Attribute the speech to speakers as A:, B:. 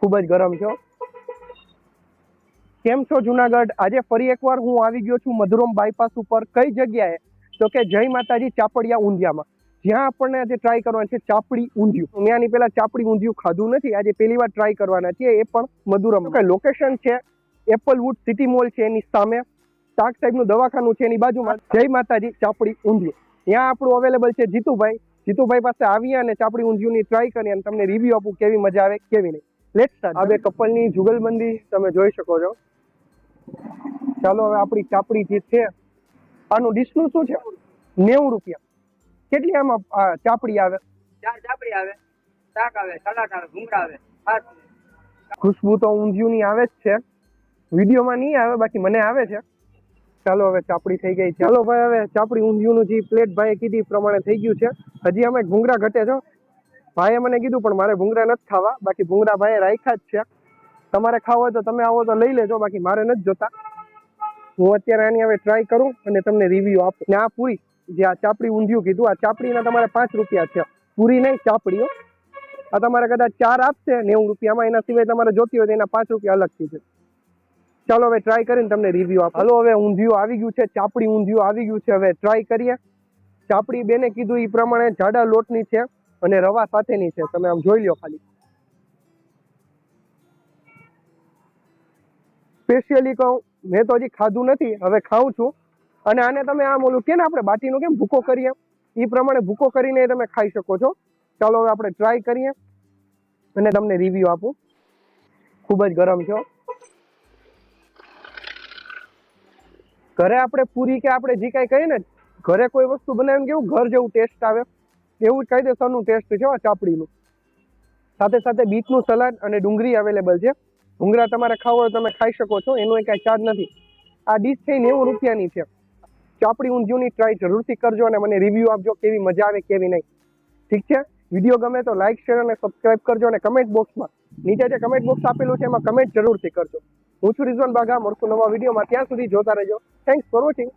A: ખૂબ જ ગરમ છો। કેમ છો જુનાગઢ? આજે ફરી એકવાર હું આવી ગયો છું મધુરમ બાયપાસ ઉપર। કઈ જગ્યાએ? તો કે જય માતાજી ચાપડિયા ઊંધિયામાં, જ્યાં આપણને આજે ટ્રાય કરવાનું છે ચાપડી ઊંધિયું। ત્યાંની પહેલા ચાપડી ઊંધિયું ખાધું નથી, આજે પહેલી વાર ટ્રાય કરવાના છીએ, એ પણ મધુરમ। લોકેશન છે એપલવુડ સિટી મોલ છે એની સામે, શાક સાહેબનું દવાખાનું છે એની બાજુમાં, જય માતાજી ચાપડી ઊંધિયું। ત્યાં આપણું અવેલેબલ છે જીતુભાઈ। જીતુભાઈ પાસે આવીએ અને ચાપડી ઊંધિયુંની ટ્રાય કરીએ અને તમને રિવ્યુ આપું કેવી મજા આવે કેવી નહીં। Let's start. આ બે કપલની જુગલબંધી તમે જોઈ શકો છો। ચાલો હવે આપણી ચાપડી જે છે, આનું ડીશનું શું છે? 90 રૂપિયા। કેટલી આમાં ચાપડી આવે?
B: 4 ચાપડી આવે, શાક આવે, સલાડ આવે, ભૂંગળા આવે, છાશ આવે।
A: ખુશ્બુ તો ઊંધિયુંની આવે જ છે, વિડીયોમાં નહીં આવે, બાકી મને આવે છે। ચાલો હવે ચાપડી થઈ ગઈ છે। ચાલો ભાઈ, હવે ચાપડી ઊંધિયુંનું જે પ્લેટ ભાઈએ કીધી પ્રમાણે થઈ ગયું છે। હજી અમે ભૂંગળા ઘટે છો। ભાઈએ મને કીધું પણ મારે ભૂંગળા નથી ખાવા, બાકી ભૂંગળા ભાઈએ રાખ્યા જ છે। તમારે ખાવા હોય તો તમે આવો તો લઈ લેજો, બાકી મારે નથી જોતા। હું અત્યારે આની હવે ટ્રાય કરું અને તમને રિવ્યુ આપું। ને આ પૂરી જે આ ચાપડી ઊંધિયું કીધું, આ ચાપડીના તમારે 5 રૂપિયા છે, પૂરી નહીં ચાપડીઓ। આ તમારે કદાચ 4 આપશે 90 રૂપિયામાં, એના સિવાય તમારે જોતી હોય તો એના 5 રૂપિયા અલગથી છે। ચાલો હવે ટ્રાય કરીને તમને રિવ્યુ આપો। હાલો હવે ઊંધિયું આવી ગયું છે, ચાપડી ઊંધિયું આવી ગયું છે, હવે ટ્રાય કરીએ। ચાપડી બેને કીધું એ પ્રમાણે જાડા લોટની છે અને રવા સાથેની છે, તમે આમ જોઈ લો ખાલી। સ્પેશિયલી કહું, મેં તો હજી ખાધું નથી, હવે ખાઉં છું। અને આને તમે આમ ઓલું કે ને આપણે બાટીનો કેમ ભૂકો કરીએ, એ પ્રમાણે ભૂકો કરીને તમે ખાઈ શકો છો। ચાલો હવે આપણે ટ્રાય કરીએ અને તમને રિવ્યુ આપું। ખૂબ જ ગરમ છે। ઘરે આપણે પૂરી કે આપણે જે કાંઈ કહીએ ને, ઘરે કોઈ વસ્તુ બનાવીને કેવું ઘર જેવું ટેસ્ટ આવે, એવું જ કાયદેસરનું ટેસ્ટ છે આ ચાપડીનું। સાથે સાથે બીટનું સલાડ અને ડુંગળી અવેલેબલ છે। ભૂંગળા તમારે ખાવા હોય તમે ખાઈ શકો છો, એનો કાંઈ ચાર્જ નથી। આ ડીશ થઈ 90 રૂપિયાની છે। ચાપડી ઊંધિયુંની ટ્રાય જરૂરથી કરજો અને મને રિવ્યુ આપજો કેવી મજા આવે કેવી નહીં, ઠીક છે? વિડીયો ગમે તો લાઈક, શેર અને સબસ્ક્રાઇબ કરજો અને કમેન્ટ બોક્સમાં નીચે જે કમેન્ટ બોક્સ આપેલું છે એમાં કમેન્ટ જરૂરથી કરજો। હું છું રિઝવાન બાઘા, મળશું નવા વિડીયોમાં, ત્યાં સુધી જોતા રહેજો। Thanks for watching.